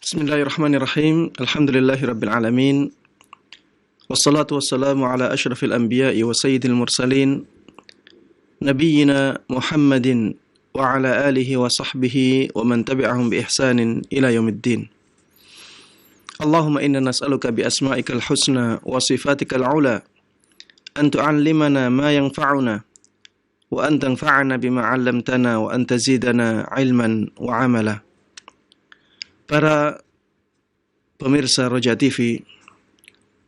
Bismillahirrahmanirrahim. Alhamdulillahirabbil alamin. Wassalatu wassalamu ala asyrafil anbiya'i wa sayyidil mursalin nabiyyina Muhammadin wa ala alihi wa sahbihi wa man tabi'ahum bi ihsanin ila yaumiddin. Allahumma inna nas'aluka bi asma'ikal husna wa sifatikal ula an tu'allimana ma yanfa'una wa an tanfa'ana bima 'allamtana wa an tazidana ilman wa 'amala. Para pemirsa Roja TV,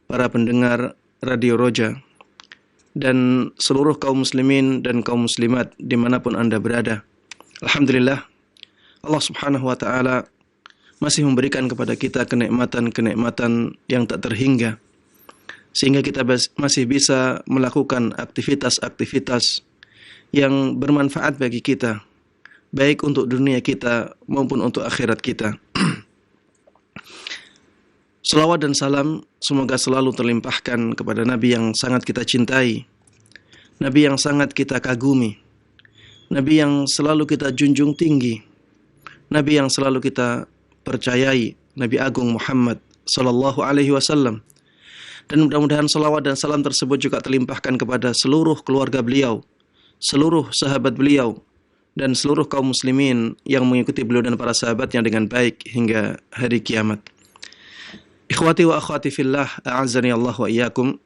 para pendengar Radio Roja, dan seluruh kaum muslimin dan kaum muslimat dimanapun Anda berada, alhamdulillah, Allah subhanahu wa ta'ala masih memberikan kepada kita kenikmatan-kenikmatan yang tak terhingga, sehingga kita masih bisa melakukan aktivitas-aktivitas yang bermanfaat bagi kita, baik untuk dunia kita maupun untuk akhirat kita. Salawat dan salam semoga selalu terlimpahkan kepada Nabi yang sangat kita cintai, Nabi yang sangat kita kagumi, Nabi yang selalu kita junjung tinggi, Nabi yang selalu kita percayai, Nabi Agung Muhammad sallallahu alaihi wasallam. Dan mudah-mudahan salawat dan salam tersebut juga terlimpahkan kepada seluruh keluarga beliau, seluruh sahabat beliau, dan seluruh kaum muslimin yang mengikuti beliau dan para sahabatnya dengan baik hingga hari kiamat. Ikhwati wa akhwati fillah, a'azzani Allah wa iyyakum.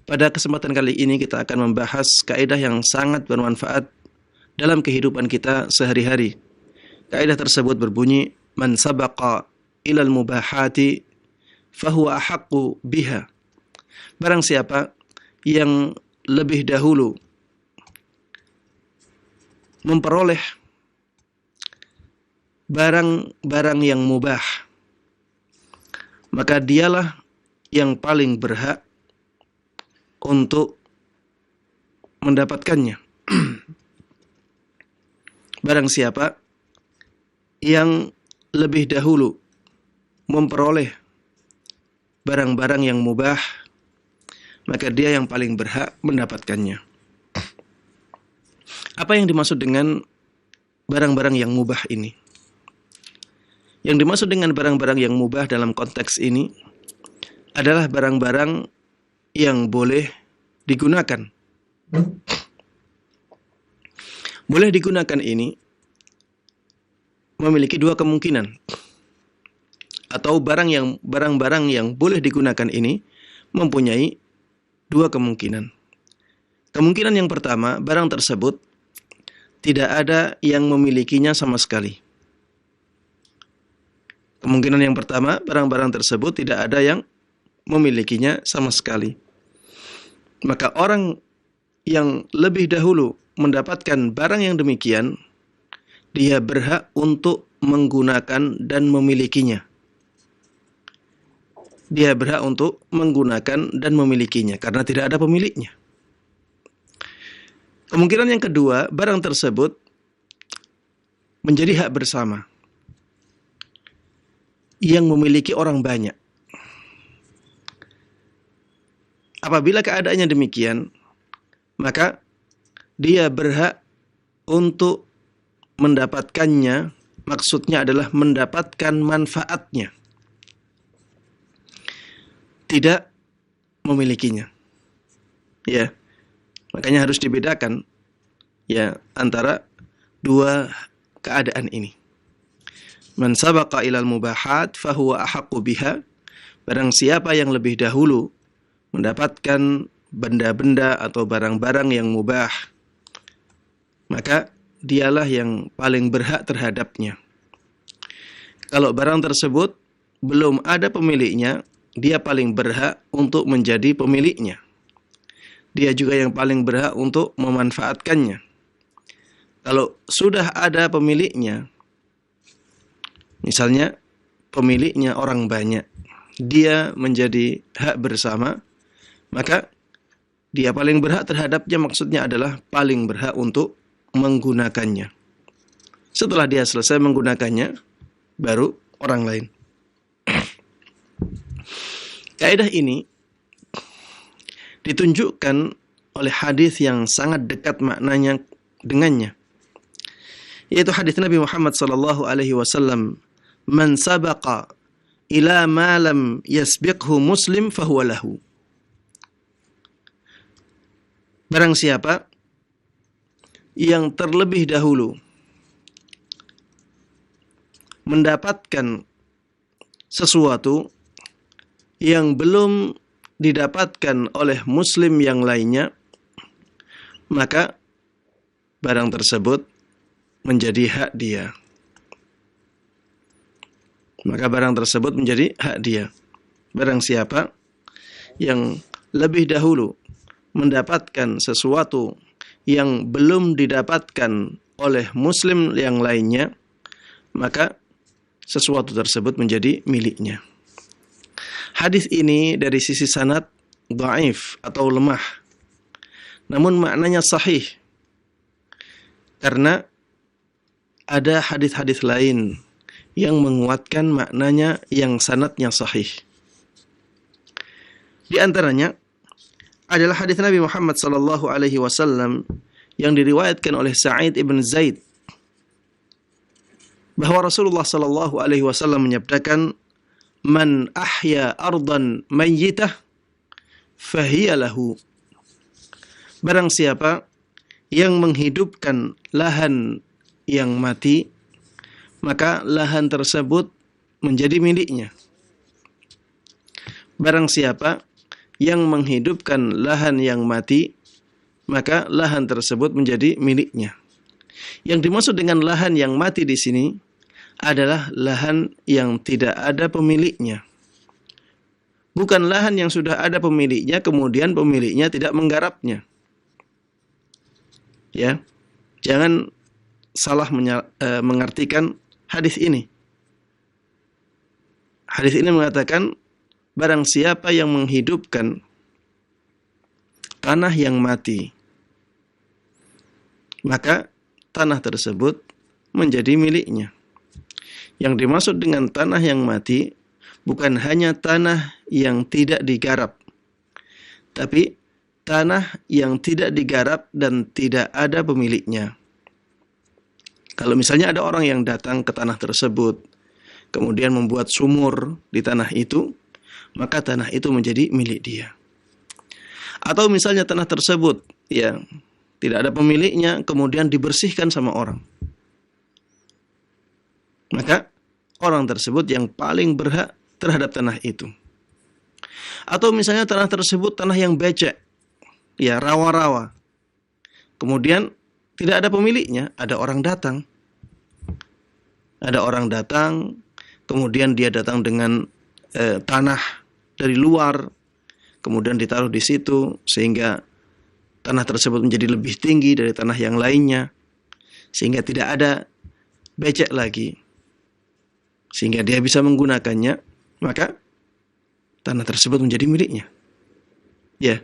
Pada kesempatan kali ini kita akan membahas kaidah yang sangat bermanfaat dalam kehidupan kita sehari-hari. Kaidah tersebut berbunyi, man sabaqa ilal mubahati fahuwa ahaqqu biha. Barang siapa yang lebih dahulu memperoleh barang-barang yang mubah, maka dialah yang paling berhak untuk mendapatkannya. Barang siapa yang lebih dahulu memperoleh barang-barang yang mubah, maka dia yang paling berhak mendapatkannya. Apa yang dimaksud dengan barang-barang yang mubah ini? Yang dimaksud dengan barang-barang yang mubah dalam konteks ini adalah barang-barang yang boleh digunakan. Boleh digunakan ini memiliki dua kemungkinan. Atau barang-barang yang boleh digunakan ini mempunyai dua kemungkinan. Kemungkinan yang pertama, barang tersebut tidak ada yang memilikinya sama sekali. Kemungkinan yang pertama, barang-barang tersebut tidak ada yang memilikinya sama sekali. Maka orang yang lebih dahulu mendapatkan barang yang demikian, dia berhak untuk menggunakan dan memilikinya. Dia berhak untuk menggunakan dan memilikinya karena tidak ada pemiliknya. Kemungkinan yang kedua, barang tersebut menjadi hak bersama yang memiliki orang banyak. Apabila keadaannya demikian, maka dia berhak untuk mendapatkannya, maksudnya adalah mendapatkan manfaatnya, tidak memilikinya. Ya, makanya harus dibedakan ya antara dua keadaan ini. Man sabaqa ilal mubahat fahuwa ahaqqu biha. Barang siapa yang lebih dahulu mendapatkan benda-benda atau barang-barang yang mubah, maka dialah yang paling berhak terhadapnya. Kalau barang tersebut belum ada pemiliknya, dia paling berhak untuk menjadi pemiliknya. Dia juga yang paling berhak untuk memanfaatkannya. Kalau sudah ada pemiliknya, misalnya pemiliknya orang banyak, dia menjadi hak bersama, maka dia paling berhak terhadapnya, maksudnya adalah paling berhak untuk menggunakannya. Setelah dia selesai menggunakannya, baru orang lain. Kaidah ini ditunjukkan oleh hadis yang sangat dekat maknanya dengannya, yaitu hadis Nabi Muhammad sallallahu alaihi wasallam man sabaqa ila ma lam yasbiqhu muslim fahuwa lahu. Barang siapa yang terlebih dahulu mendapatkan sesuatu yang belum didapatkan oleh muslim yang lainnya, maka barang tersebut menjadi hak dia. Maka barang tersebut menjadi hak dia. Barang siapa yang lebih dahulu mendapatkan sesuatu yang belum didapatkan oleh muslim yang lainnya, maka sesuatu tersebut menjadi miliknya. Hadis ini dari sisi sanad dhaif atau lemah, namun maknanya sahih, karena ada hadis-hadis lain yang menguatkan maknanya yang sanadnya sahih. Di antaranya adalah hadis Nabi Muhammad sallallahu alaihi wasallam yang diriwayatkan oleh Sa'id ibn Zaid, bahwa Rasulullah sallallahu alaihi wasallam menyabdakan, "Man ahya ardan mayyitah fahiya lahu." Barang siapa yang menghidupkan lahan yang mati, maka lahan tersebut menjadi miliknya. Barang siapa yang menghidupkan lahan yang mati, maka lahan tersebut menjadi miliknya. Yang dimaksud dengan lahan yang mati di sini adalah lahan yang tidak ada pemiliknya. Bukan lahan yang sudah ada pemiliknya, kemudian pemiliknya tidak menggarapnya. Ya, jangan salah mengartikan hadis ini. Hadis ini mengatakan, barang siapa yang menghidupkan tanah yang mati, maka tanah tersebut menjadi miliknya. Yang dimaksud dengan tanah yang mati bukan hanya tanah yang tidak digarap, tapi tanah yang tidak digarap dan tidak ada pemiliknya. Kalau misalnya ada orang yang datang ke tanah tersebut, kemudian membuat sumur di tanah itu, maka tanah itu menjadi milik dia. Atau misalnya tanah tersebut ya tidak ada pemiliknya, kemudian dibersihkan sama orang, maka orang tersebut yang paling berhak terhadap tanah itu. Atau misalnya tanah tersebut tanah yang becek, ya rawa-rawa, kemudian tidak ada pemiliknya, ada orang datang. Ada orang datang, kemudian dia datang dengan tanah dari luar, kemudian ditaruh di situ, sehingga tanah tersebut menjadi lebih tinggi dari tanah yang lainnya, sehingga tidak ada becek lagi, sehingga dia bisa menggunakannya, maka tanah tersebut menjadi miliknya. Ya,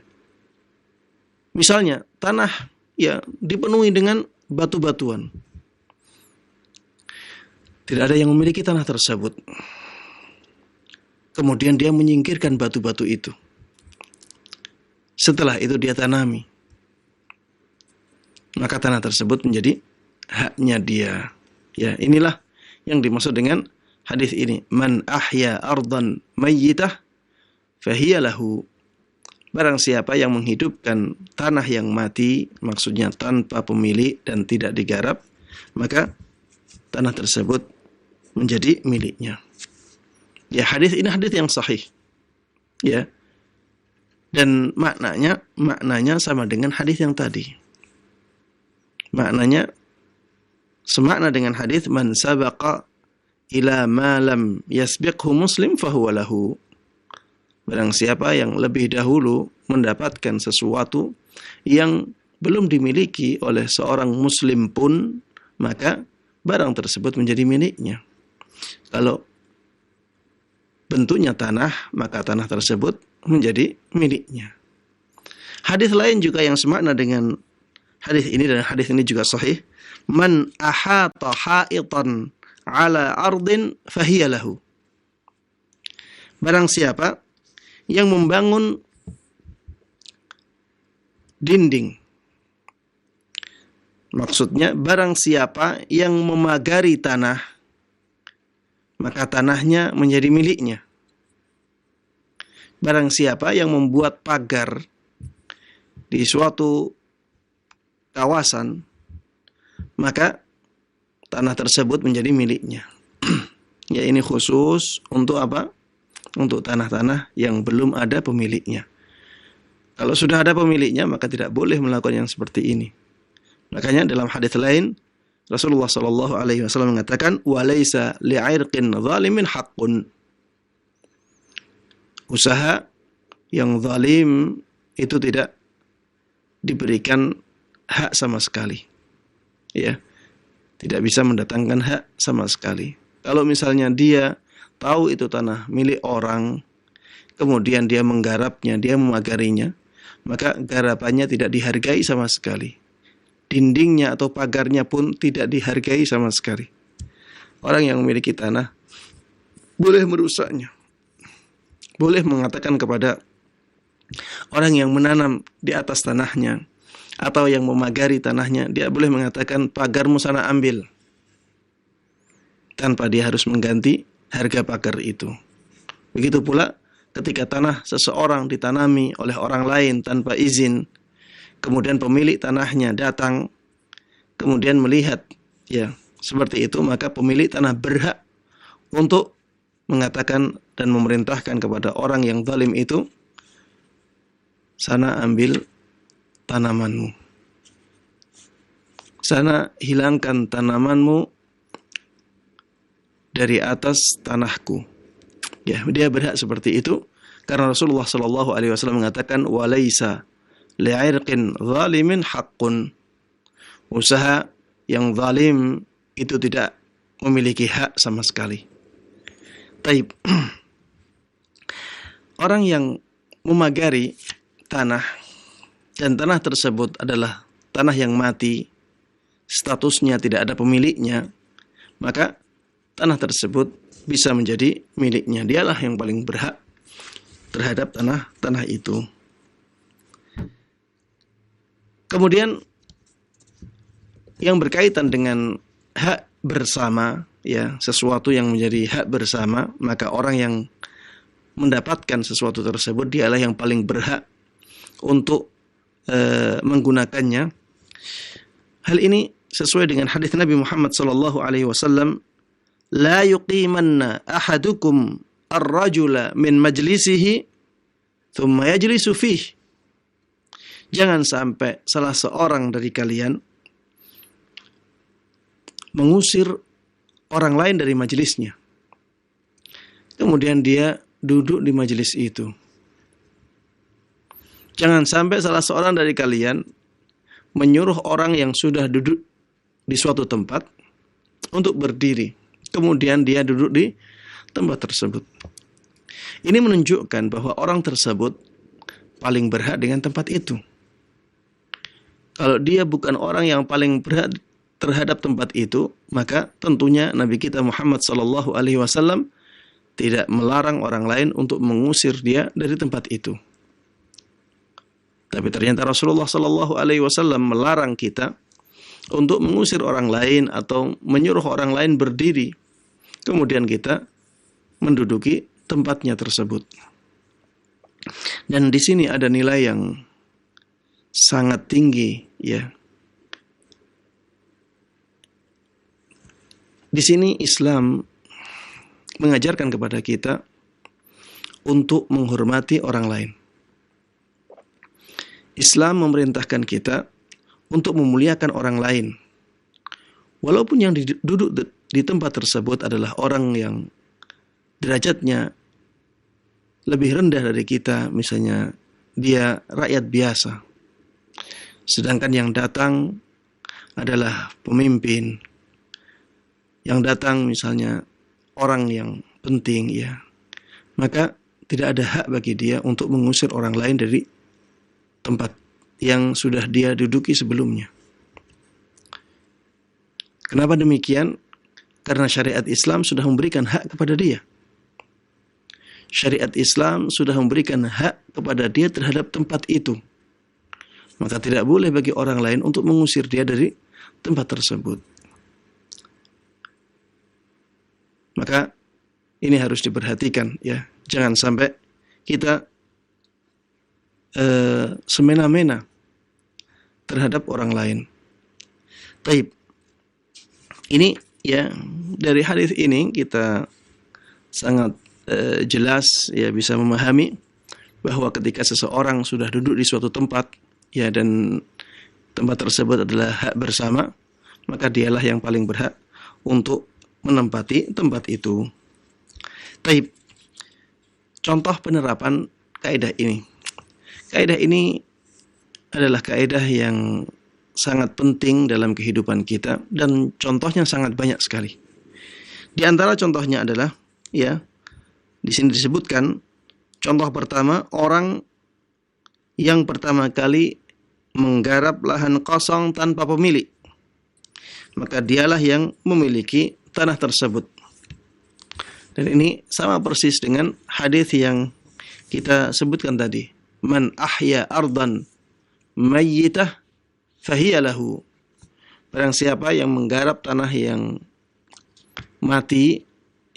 misalnya tanah ya dipenuhi dengan batu-batuan, tidak ada yang memiliki tanah tersebut, kemudian dia menyingkirkan batu-batu itu, setelah itu dia tanami, maka tanah tersebut menjadi haknya dia. Ya, inilah yang dimaksud dengan hadis ini, man ahya ardan mayyitah fahiya lahu. Barang siapa yang menghidupkan tanah yang mati, maksudnya tanpa pemilik dan tidak digarap, maka tanah tersebut menjadi miliknya. Ya, hadis ini hadis yang sahih. Ya. Dan maknanya sama dengan hadis yang tadi. Maknanya semakna dengan hadis man sabaqa ila ma lam yasbiqhu muslim fahuwa lahu. Barang siapa yang lebih dahulu mendapatkan sesuatu yang belum dimiliki oleh seorang muslim pun, maka barang tersebut menjadi miliknya. Kalau bentuknya tanah, maka tanah tersebut menjadi miliknya. Hadis lain juga yang semakna dengan hadis ini, dan hadis ini juga sahih, man ahata ha'itan ala ardin fahiya lahu. Barang siapa yang membangun dinding, maksudnya barang siapa yang memagari tanah maka tanahnya menjadi miliknya. Barang siapa yang membuat pagar di suatu kawasan, maka tanah tersebut menjadi miliknya. Ya, ini khusus untuk apa? Untuk tanah-tanah yang belum ada pemiliknya. Kalau sudah ada pemiliknya, maka tidak boleh melakukan yang seperti ini. Makanya dalam hadis lain, Rasulullah Shallallahu Alaihi Wasallam mengatakan, "Walaysa li'irqin zalimin haqqun." Usaha yang zalim itu tidak diberikan hak sama sekali. Ya, tidak bisa mendatangkan hak sama sekali. Kalau misalnya dia tahu itu tanah milik orang, kemudian dia menggarapnya, dia memagarinya, maka garapannya tidak dihargai sama sekali. Dindingnya atau pagarnya pun tidak dihargai sama sekali. Orang yang memiliki tanah boleh merusaknya. Boleh mengatakan kepada orang yang menanam di atas tanahnya atau yang memagari tanahnya, dia boleh mengatakan, pagarmu sana ambil, tanpa dia harus mengganti harga pagar itu. Begitu pula ketika tanah seseorang ditanami oleh orang lain tanpa izin, kemudian pemilik tanahnya datang, kemudian melihat ya seperti itu, maka pemilik tanah berhak untuk mengatakan dan memerintahkan kepada orang yang zalim itu, sana ambil tanamanmu, sana hilangkan tanamanmu dari atas tanahku. Ya, dia berhak seperti itu karena Rasulullah Shallallahu Alaihi Wasallam mengatakan, walaysa li'irqin zalimin haqqun. Usaha yang zalim itu tidak memiliki hak sama sekali. Taib. Orang yang memagari tanah dan tanah tersebut adalah tanah yang mati, statusnya tidak ada pemiliknya, maka tanah tersebut bisa menjadi miliknya. Dialah yang paling berhak terhadap tanah itu. Kemudian yang berkaitan dengan hak bersama, ya, sesuatu yang menjadi hak bersama, maka orang yang mendapatkan sesuatu tersebut dialah yang paling berhak untuk menggunakannya. Hal ini sesuai dengan hadis Nabi Muhammad sallallahu alaihi wasallam, la yuqimanna ahadukum ar-rajula min majlisihi thumma yajlisu fihi. Jangan sampai salah seorang dari kalian mengusir orang lain dari majelisnya, kemudian dia duduk di majelis itu. Jangan sampai salah seorang dari kalian menyuruh orang yang sudah duduk di suatu tempat untuk berdiri, kemudian dia duduk di tempat tersebut. Ini menunjukkan bahwa orang tersebut paling berhak dengan tempat itu. Kalau dia bukan orang yang paling berhak terhadap tempat itu, maka tentunya Nabi kita Muhammad sallallahu alaihi wasallam tidak melarang orang lain untuk mengusir dia dari tempat itu. Tapi ternyata Rasulullah sallallahu alaihi wasallam melarang kita untuk mengusir orang lain atau menyuruh orang lain berdiri, kemudian kita menduduki tempatnya tersebut. Dan di sini ada nilai yang sangat tinggi, ya. Di sini Islam mengajarkan kepada kita untuk menghormati orang lain. Islam memerintahkan kita untuk memuliakan orang lain. Walaupun yang duduk di tempat tersebut adalah orang yang derajatnya lebih rendah dari kita, misalnya dia rakyat biasa. Sedangkan yang datang adalah pemimpin. Yang datang misalnya orang yang penting, ya, maka tidak ada hak bagi dia untuk mengusir orang lain dari tempat yang sudah dia duduki sebelumnya. Kenapa demikian? Karena syariat Islam sudah memberikan hak kepada dia. Syariat Islam sudah memberikan hak kepada dia terhadap tempat itu. Maka tidak boleh bagi orang lain untuk mengusir dia dari tempat tersebut. Maka Ini harus diperhatikan ya. Jangan sampai kita semena-mena terhadap orang lain. Taib. Ini ya, dari hadis ini kita sangat jelas ya bisa memahami bahwa ketika seseorang sudah duduk di suatu tempat ya, dan tempat tersebut adalah hak bersama, maka dialah yang paling berhak untuk menempati tempat itu. Taib. Contoh penerapan kaidah ini. Kaidah ini adalah kaidah yang sangat penting dalam kehidupan kita dan contohnya sangat banyak sekali. Di antara contohnya adalah ya, di sini disebutkan contoh pertama, orang yang pertama kali menggarap lahan kosong tanpa pemilik, maka dialah yang memiliki tanah tersebut. Dan ini sama persis dengan hadis yang kita sebutkan tadi. Man ahya ardan mayyitah fahiya lahu. Barang siapa yang menggarap tanah yang mati,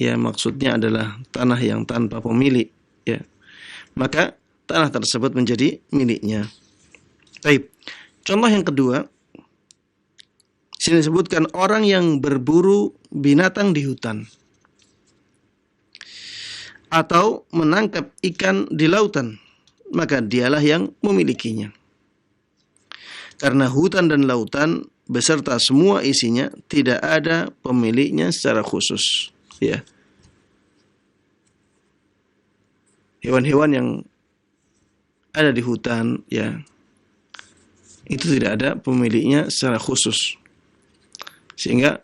ya maksudnya adalah tanah yang tanpa pemilik, ya, maka tanah tersebut menjadi miliknya. Baik. Contoh yang kedua, sini disebutkan orang yang berburu binatang di hutan atau menangkap ikan di lautan, maka dialah yang memilikinya. Karena hutan dan lautan beserta semua isinya tidak ada pemiliknya secara khusus. Ya. Hewan-hewan yang ada di hutan, ya, itu tidak ada pemiliknya secara khusus. Sehingga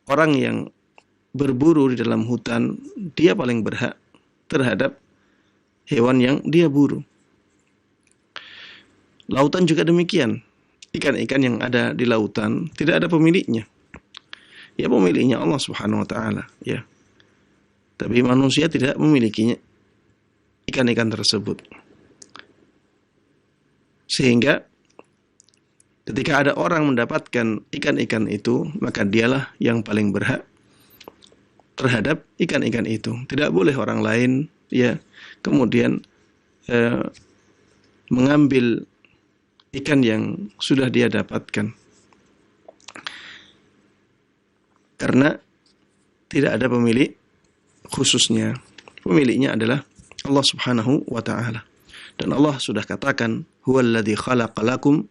orang yang berburu di dalam hutan, dia paling berhak terhadap hewan yang dia buru. Lautan juga demikian. Ikan-ikan yang ada di lautan tidak ada pemiliknya. Ya, pemiliknya Allah Subhanahu wa taala, ya. Tapi manusia tidak memilikinya ikan-ikan tersebut. Sehingga ketika ada orang mendapatkan ikan-ikan itu, maka dialah yang paling berhak terhadap ikan-ikan itu. Tidak boleh orang lain ya kemudian mengambil ikan yang sudah dia dapatkan. Karena tidak ada pemilik khususnya. Pemiliknya adalah Allah Subhanahu wa taala. Dan Allah sudah katakan, "Huwallazi khalaqalakum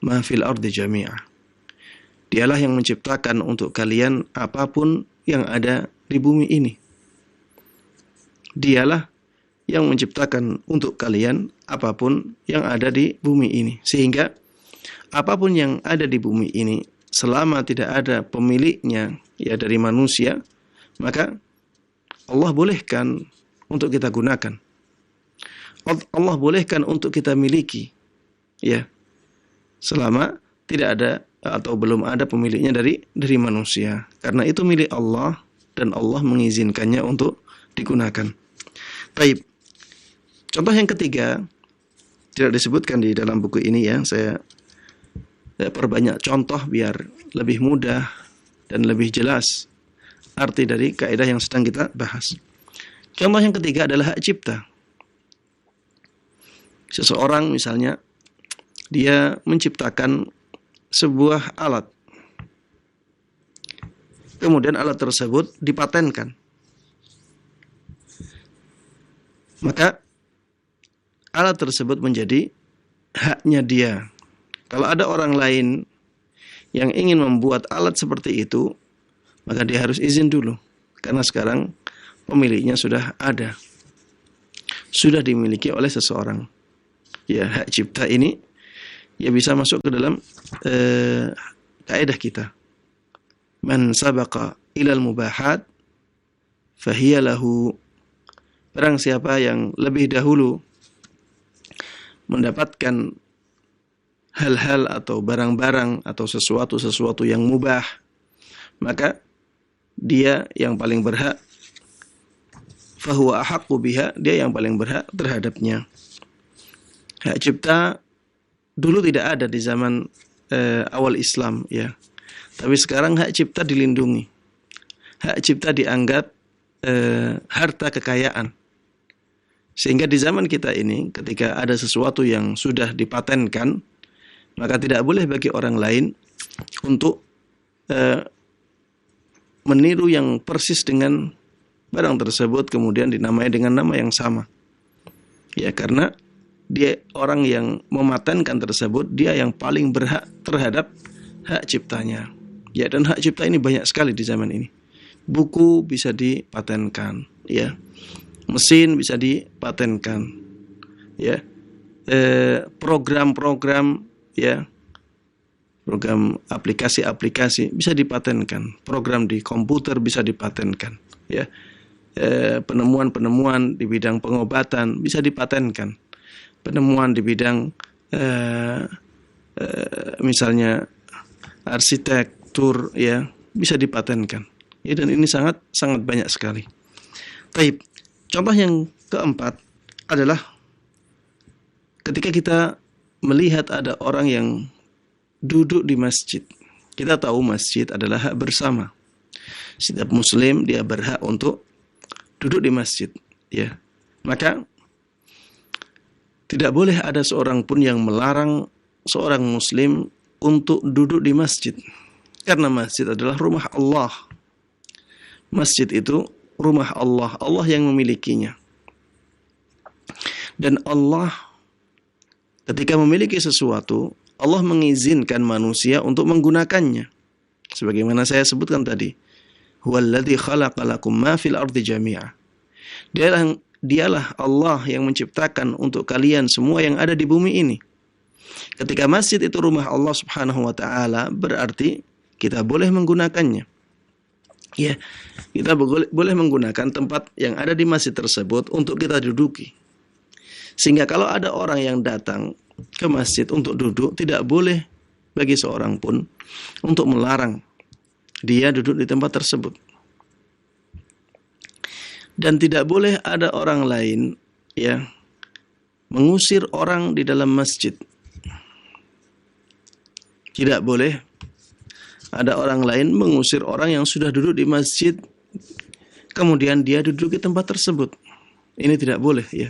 ma fil ardi jami'a." Dialah yang menciptakan untuk kalian apapun yang ada di bumi ini. Dialah yang menciptakan untuk kalian apapun yang ada di bumi ini. Sehingga apapun yang ada di bumi ini, selama tidak ada pemiliknya ya dari manusia, maka Allah bolehkan untuk kita gunakan. Allah bolehkan untuk kita miliki, ya, selama tidak ada atau belum ada pemiliknya dari manusia. Karena itu milik Allah dan Allah mengizinkannya untuk digunakan. Baik. Contoh yang ketiga tidak disebutkan di dalam buku ini, ya. Saya perbanyak contoh biar lebih mudah dan lebih jelas arti dari kaidah yang sedang kita bahas. Contoh yang ketiga adalah hak cipta. Seseorang misalnya dia menciptakan sebuah alat. Kemudian alat tersebut dipatenkan. Maka alat tersebut menjadi haknya dia. Kalau ada orang lain yang ingin membuat alat seperti itu, maka dia harus izin dulu. Karena sekarang pemiliknya sudah ada. Sudah dimiliki oleh seseorang. Ya, hak cipta ini ya bisa masuk ke dalam kaidah kita. Man sabaqa ilal mubahat fahiya lahu. Barang siapa yang lebih dahulu mendapatkan hal-hal atau barang-barang atau sesuatu yang mubah, maka dia yang paling berhak, fahuwa ahaqqu biha, dia yang paling berhak terhadapnya. Hak cipta dulu tidak ada di zaman awal Islam, ya. Tapi sekarang hak cipta dilindungi. Hak cipta dianggap harta kekayaan. Sehingga di zaman kita ini, ketika ada sesuatu yang sudah dipatenkan, maka tidak boleh bagi orang lain untuk meniru yang persis dengan barang tersebut, kemudian dinamai dengan nama yang sama. Ya, karena dia orang yang mematenkan tersebut, dia yang paling berhak terhadap hak ciptanya. Ya, dan hak cipta ini banyak sekali di zaman ini. Buku bisa dipatenkan, ya. Mesin bisa dipatenkan, ya. Program-program, ya. Program aplikasi-aplikasi bisa dipatenkan. Program di komputer bisa dipatenkan, ya. Penemuan-penemuan di bidang pengobatan bisa dipatenkan. Penemuan di bidang misalnya arsitektur, ya, bisa dipatenkan. Ya, dan ini sangat banyak sekali. Taib. Contoh yang keempat adalah ketika kita melihat ada orang yang duduk di masjid. Kita tahu masjid adalah hak bersama. Setiap muslim dia berhak untuk duduk di masjid, ya. Maka tidak boleh ada seorang pun yang melarang seorang muslim untuk duduk di masjid. Karena masjid adalah rumah Allah. Masjid itu rumah Allah, Allah yang memilikinya. Dan Allah ketika memiliki sesuatu, Allah mengizinkan manusia untuk menggunakannya. Sebagaimana saya sebutkan tadi, huwallazi khalaqalakum ma fil ardi jami'a. Dialah Allah yang menciptakan untuk kalian semua yang ada di bumi ini. Ketika masjid itu rumah Allah Subhanahu wa taala, berarti kita boleh menggunakannya. Ya, kita boleh menggunakan tempat yang ada di masjid tersebut untuk kita duduki. Sehingga kalau ada orang yang datang ke masjid untuk duduk, tidak boleh bagi seorang pun untuk melarang dia duduk di tempat tersebut. Dan tidak boleh ada orang lain, ya, mengusir orang di dalam masjid. Tidak boleh ada orang lain mengusir orang yang sudah duduk di masjid, kemudian dia duduk di tempat tersebut. Ini tidak boleh, ya.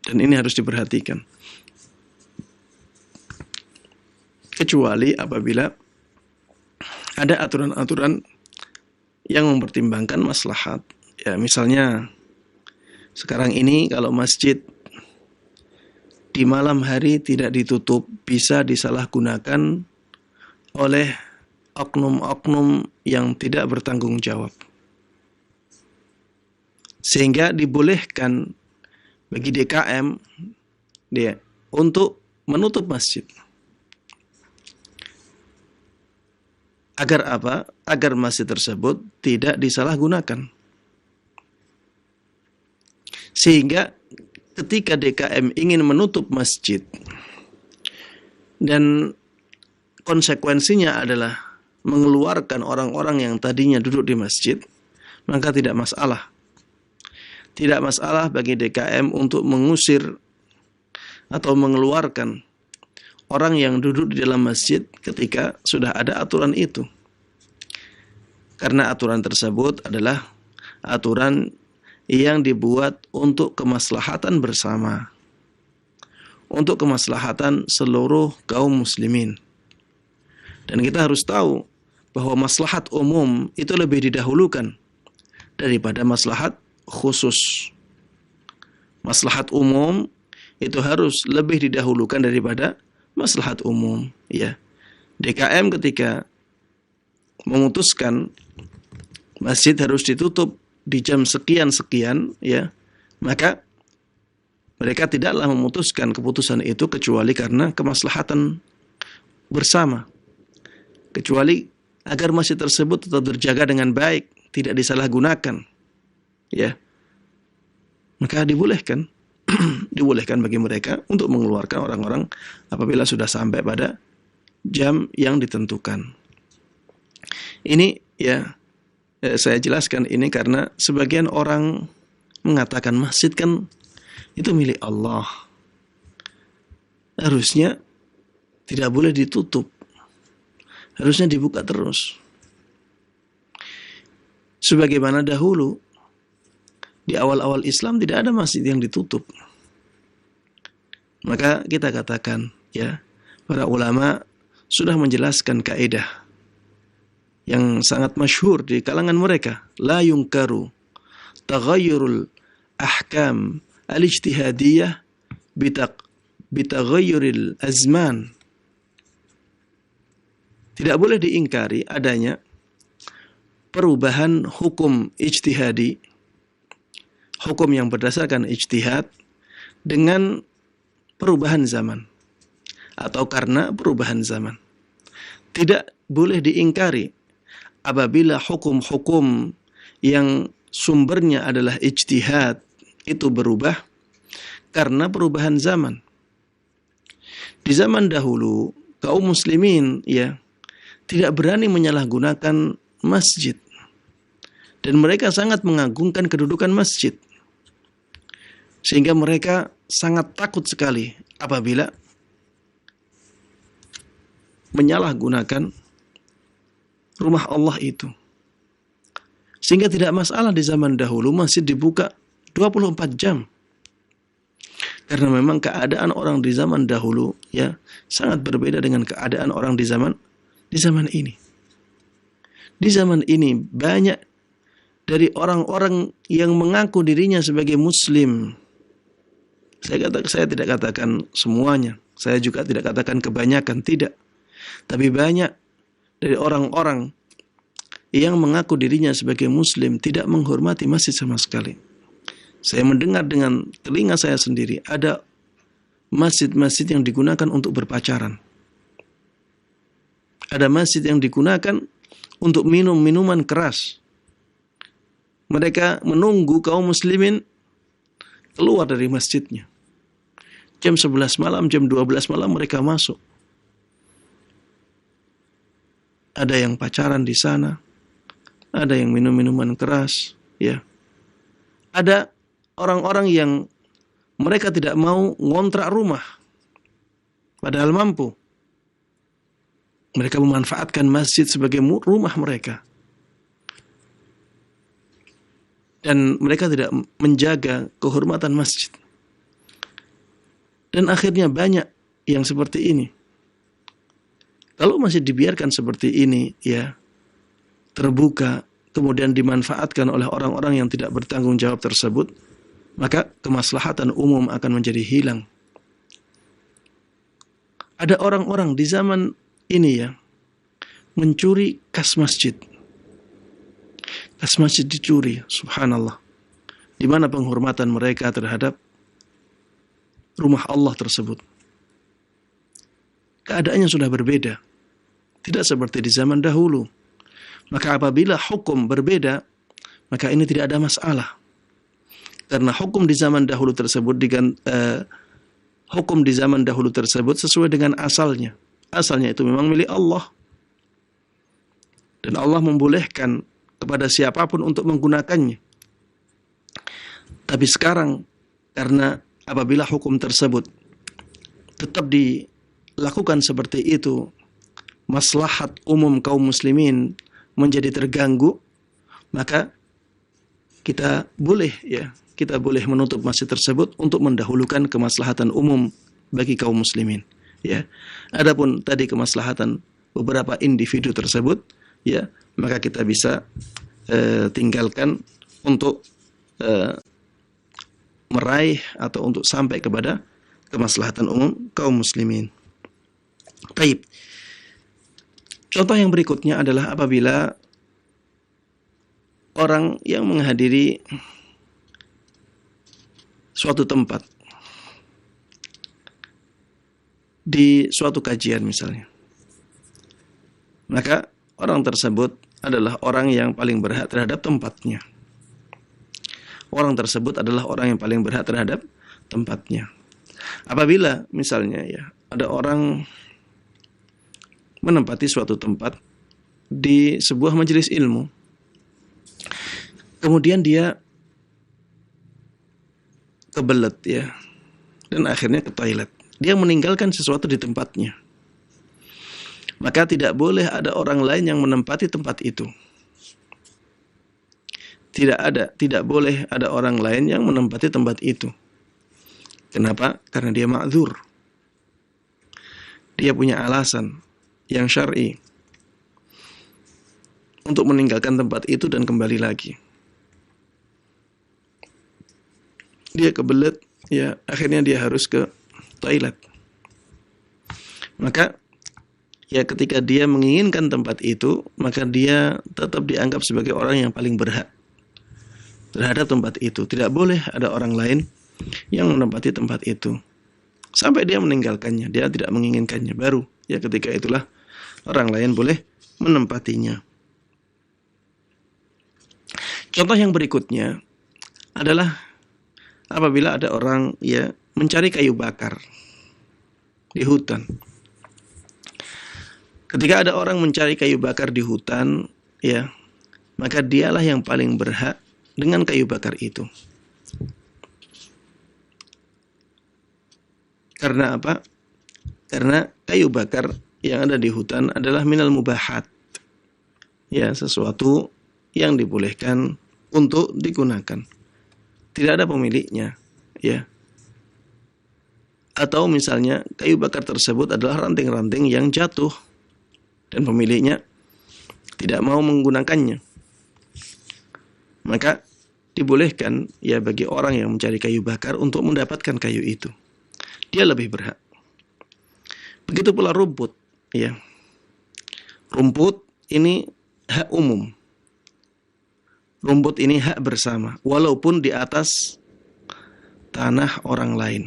Dan ini harus diperhatikan. Kecuali apabila ada aturan-aturan yang mempertimbangkan maslahat. Ya, misalnya sekarang ini kalau masjid di malam hari tidak ditutup, bisa disalahgunakan oleh oknum-oknum yang tidak bertanggung jawab. Sehingga dibolehkan bagi DKM dia untuk menutup masjid. Agar apa? Agar masjid tersebut tidak disalahgunakan. Sehingga ketika DKM ingin menutup masjid dan konsekuensinya adalah mengeluarkan orang-orang yang tadinya duduk di masjid, maka tidak masalah. Tidak masalah bagi DKM untuk mengusir atau mengeluarkan orang yang duduk di dalam masjid ketika sudah ada aturan itu. Karena aturan tersebut adalah aturan yang dibuat untuk kemaslahatan bersama, untuk kemaslahatan seluruh kaum muslimin. Dan kita harus tahu bahwa maslahat umum itu lebih didahulukan daripada maslahat khusus. Maslahat umum itu harus lebih didahulukan daripada maslahat umum, ya. DKM ketika memutuskan masjid harus ditutup di jam sekian-sekian, ya, maka mereka tidaklah memutuskan keputusan itu kecuali karena kemaslahatan bersama, kecuali agar masjid tersebut tetap terjaga dengan baik, tidak disalahgunakan, ya, maka dibolehkan dibolehkan bagi mereka untuk mengeluarkan orang-orang apabila sudah sampai pada jam yang ditentukan. Ini, ya, saya jelaskan ini karena sebagian orang mengatakan masjid kan itu milik Allah, harusnya tidak boleh ditutup, harusnya dibuka terus. Sebagaimana dahulu di awal-awal Islam tidak ada masjid yang ditutup. Maka kita katakan, ya, para ulama sudah menjelaskan kaidah yang sangat masyhur di kalangan mereka, la yunkaru taghayyurul ahkam al-ijtihadiyah bitaghayyuril azman. Tidak boleh diingkari adanya perubahan hukum ijtihadi, hukum yang berdasarkan ijtihad, dengan perubahan zaman atau karena perubahan zaman. Tidak boleh diingkari apabila hukum-hukum yang sumbernya adalah ijtihad itu berubah karena perubahan zaman. Di zaman dahulu kaum muslimin, ya, tidak berani menyalahgunakan masjid, dan mereka sangat mengagungkan kedudukan masjid, sehingga mereka sangat takut sekali apabila menyalahgunakan rumah Allah itu. Sehingga tidak masalah di zaman dahulu masjid dibuka 24 jam. Karena memang keadaan orang di zaman dahulu, ya, sangat berbeda dengan keadaan orang di zaman ini. Di zaman ini banyak dari orang-orang yang mengaku dirinya sebagai muslim. Saya tidak katakan semuanya, saya juga tidak katakan kebanyakan, tidak. Tapi banyak dari orang-orang yang mengaku dirinya sebagai muslim tidak menghormati masjid sama sekali. Saya mendengar dengan telinga saya sendiri ada masjid-masjid yang digunakan untuk berpacaran. Ada masjid yang digunakan untuk minum minuman keras. Mereka menunggu kaum muslimin keluar dari masjidnya. Jam 11 malam, jam 12 malam mereka masuk. Ada yang pacaran di sana, ada yang minum minuman keras, ya. Ada orang-orang yang mereka tidak mau ngontrak rumah, padahal mampu. Mereka memanfaatkan masjid sebagai rumah mereka. Dan mereka tidak menjaga kehormatan masjid. Dan akhirnya banyak yang seperti ini. Kalau masih dibiarkan seperti ini, ya, terbuka, kemudian dimanfaatkan oleh orang-orang yang tidak bertanggung jawab tersebut, maka kemaslahatan umum akan menjadi hilang. Ada orang-orang di zaman ini, ya, mencuri kas masjid. Kas masjid dicuri, subhanallah. Di mana penghormatan mereka terhadap rumah Allah tersebut? Keadaannya sudah berbeda. Tidak seperti di zaman dahulu. Maka apabila hukum berbeda, maka ini tidak ada masalah. Karena hukum di zaman dahulu tersebut sesuai dengan asalnya. Asalnya itu memang milik Allah. Dan Allah membolehkan kepada siapapun untuk menggunakannya. Tapi sekarang, karena apabila hukum tersebut tetap dilakukan seperti itu, maslahat umum kaum muslimin menjadi terganggu, maka kita boleh menutup masjid tersebut untuk mendahulukan kemaslahatan umum bagi kaum muslimin, ya. Adapun tadi kemaslahatan beberapa individu tersebut, ya, maka kita bisa tinggalkan untuk meraih atau untuk sampai kepada kemaslahatan umum kaum muslimin. Baik. Contoh yang berikutnya adalah apabila orang yang menghadiri suatu tempat di suatu kajian misalnya, maka orang tersebut adalah orang yang paling berhak terhadap tempatnya. Orang tersebut adalah orang yang paling berhak terhadap tempatnya. Apabila misalnya, ya, ada orang menempati suatu tempat di sebuah majelis ilmu, kemudian dia kebelet, ya, dan akhirnya ke toilet. Dia meninggalkan sesuatu di tempatnya. Maka tidak boleh ada orang lain yang menempati tempat itu. tidak boleh ada orang lain yang menempati tempat itu. Kenapa? Karena dia ma'dzur. Dia punya alasan yang syar'i untuk meninggalkan tempat itu dan kembali lagi. Dia kebelet, ya akhirnya dia harus ke toilet. Maka ya ketika dia menginginkan tempat itu, maka dia tetap dianggap sebagai orang yang paling berhak terhadap tempat itu. Tidak boleh ada orang lain yang menempati tempat itu sampai dia meninggalkannya, dia tidak menginginkannya. Baru ya ketika itulah orang lain boleh menempatinya. Contoh yang berikutnya adalah apabila ada orang ya mencari kayu bakar di hutan. Ketika ada orang mencari kayu bakar di hutan, ya, maka dialah yang paling berhak dengan kayu bakar itu. Karena apa? Karena kayu bakar yang ada di hutan adalah minal mubahat. Ya, sesuatu yang dibolehkan untuk digunakan. Tidak ada pemiliknya, ya. Atau misalnya kayu bakar tersebut adalah ranting-ranting yang jatuh dan pemiliknya tidak mau menggunakannya. Maka dibolehkan ya bagi orang yang mencari kayu bakar untuk mendapatkan kayu itu. Dia lebih berhak. Begitu pula rumput, ya. Rumput ini hak umum. Rumput ini hak bersama, walaupun di atas tanah orang lain.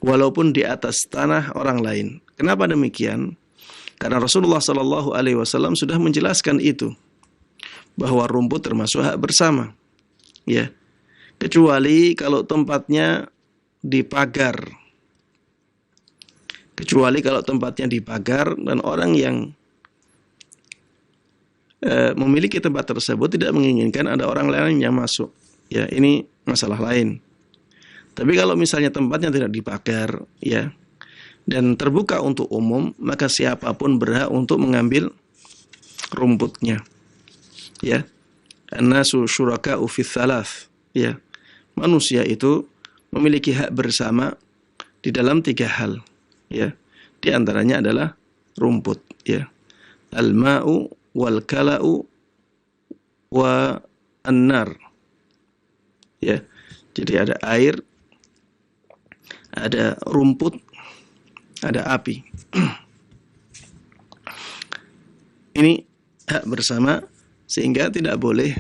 Walaupun di atas tanah orang lain. Kenapa demikian? Karena Rasulullah SAW sudah menjelaskan itu, bahwa rumput termasuk hak bersama, ya. Kecuali kalau tempatnya dipagar. Kecuali kalau tempatnya dipagar dan orang yang memiliki tempat tersebut tidak menginginkan ada orang lain yang masuk. Ya, ini masalah lain. Tapi kalau misalnya tempatnya tidak dipagar, ya, dan terbuka untuk umum, maka siapapun berhak untuk mengambil rumputnya. Ya. An-nasu syuraka'u fi tsalath. Ya. Manusia itu memiliki hak bersama di dalam 3 hal, ya. Di antaranya adalah rumput, ya. Al-ma'u wal kala'u wa an-nar. Ya. Jadi ada air, ada rumput, ada api. Ini hak bersama sehingga tidak boleh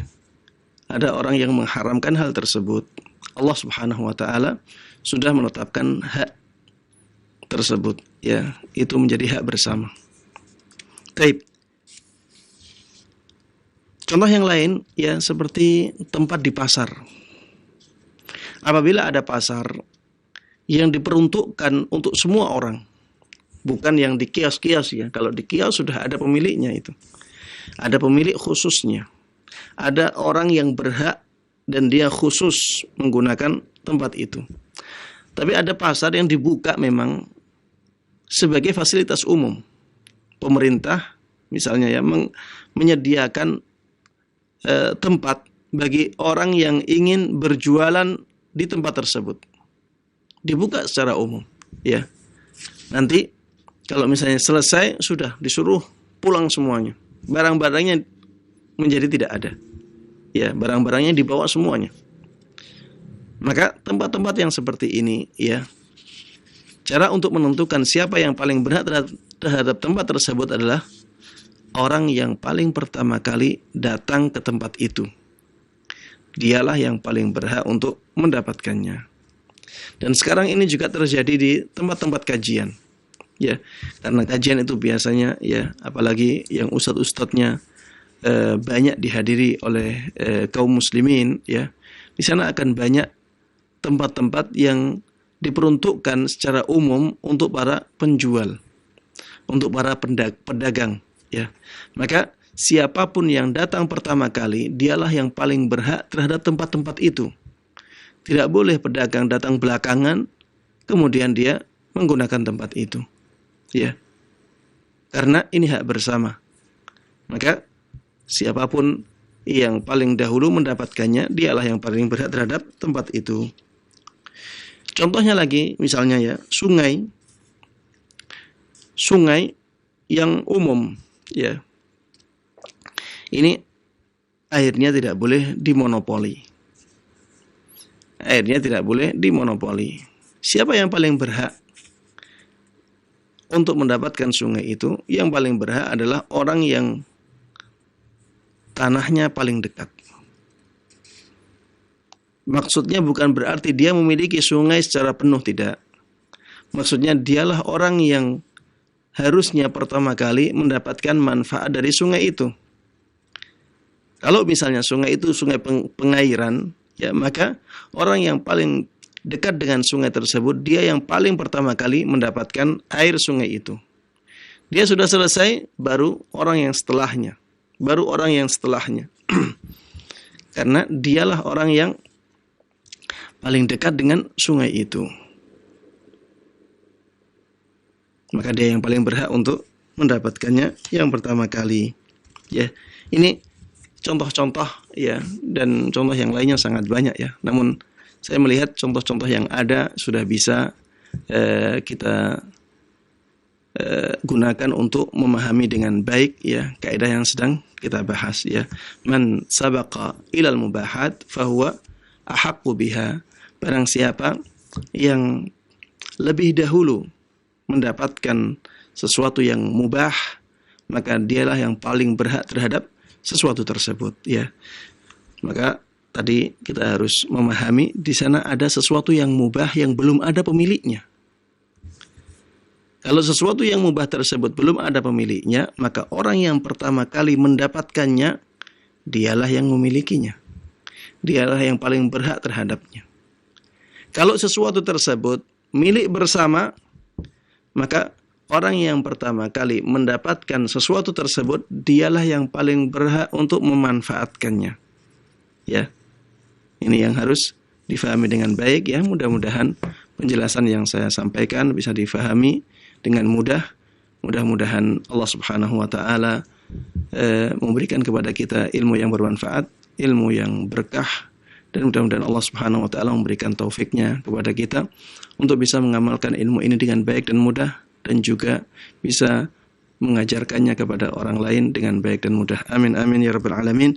ada orang yang mengharamkan hal tersebut. Allah Subhanahu wa taala sudah menetapkan hak tersebut, ya, itu menjadi hak bersama. Baik. Contoh yang lain ya seperti tempat di pasar. Apabila ada pasar yang diperuntukkan untuk semua orang, bukan yang di kios-kios, ya. Kalau di kios sudah ada pemiliknya itu. Ada pemilik khususnya. Ada orang yang berhak dan dia khusus menggunakan tempat itu. Tapi ada pasar yang dibuka memang sebagai fasilitas umum. Pemerintah misalnya ya menyediakan tempat bagi orang yang ingin berjualan di tempat tersebut. Dibuka secara umum, ya. Nanti kalau misalnya selesai sudah disuruh pulang semuanya. Barang-barangnya menjadi tidak ada. Ya, barang-barangnya dibawa semuanya. Maka tempat-tempat yang seperti ini, ya, cara untuk menentukan siapa yang paling berhak terhadap tempat tersebut adalah orang yang paling pertama kali datang ke tempat itu. Dialah yang paling berhak untuk mendapatkannya. Dan sekarang ini juga terjadi di tempat-tempat kajian. Ya, karena kajian itu biasanya ya, apalagi yang ustadz-ustadznya banyak dihadiri oleh kaum muslimin, ya. Di sana akan banyak tempat-tempat yang diperuntukkan secara umum untuk para penjual, untuk para pedagang, ya. Maka siapapun yang datang pertama kali, dialah yang paling berhak terhadap tempat-tempat itu. Tidak boleh pedagang datang belakangan, kemudian dia menggunakan tempat itu, ya. Karena ini hak bersama. Maka siapapun yang paling dahulu mendapatkannya, dialah yang paling berhak terhadap tempat itu. Contohnya lagi, misalnya ya, sungai yang umum, ya. Ini airnya tidak boleh dimonopoli. Airnya tidak boleh dimonopoli. Siapa yang paling berhak untuk mendapatkan sungai itu? Yang paling berhak adalah orang yang tanahnya paling dekat. Maksudnya bukan berarti dia memiliki sungai secara penuh, tidak. Maksudnya dialah orang yang harusnya pertama kali mendapatkan manfaat dari sungai itu. Kalau misalnya sungai itu sungai pengairan, ya, maka orang yang paling dekat dengan sungai tersebut, dia yang paling pertama kali mendapatkan air sungai itu. Dia sudah selesai, baru orang yang setelahnya. Karena dialah orang yang paling dekat dengan sungai itu. Maka dia yang paling berhak untuk mendapatkannya yang pertama kali. Ya, ini contoh-contoh ya, dan contoh yang lainnya sangat banyak ya. Namun saya melihat contoh-contoh yang ada sudah bisa kita gunakan untuk memahami dengan baik ya kaidah yang sedang kita bahas ya. Man sabaqa ilal mubahat fahuwa ahaqqu biha. Barang siapa yang lebih dahulu mendapatkan sesuatu yang mubah, maka dialah yang paling berhak terhadap sesuatu tersebut ya. Maka tadi kita harus memahami di sana ada sesuatu yang mubah yang belum ada pemiliknya. Kalau sesuatu yang mubah tersebut belum ada pemiliknya, maka orang yang pertama kali mendapatkannya dialah yang memilikinya. Dialah yang paling berhak terhadapnya. Kalau sesuatu tersebut milik bersama, maka orang yang pertama kali mendapatkan sesuatu tersebut, dialah yang paling berhak untuk memanfaatkannya. Ya, ini yang harus difahami dengan baik ya. Mudah-mudahan penjelasan yang saya sampaikan bisa difahami dengan mudah. Mudah-mudahan Allah Subhanahu wa taala memberikan kepada kita ilmu yang bermanfaat, ilmu yang berkah, dan mudah-mudahan Allah Subhanahu wa taala memberikan taufiknya kepada kita untuk bisa mengamalkan ilmu ini dengan baik dan mudah, dan juga bisa mengajarkannya kepada orang lain dengan baik dan mudah. Amin amin ya rabbal alamin.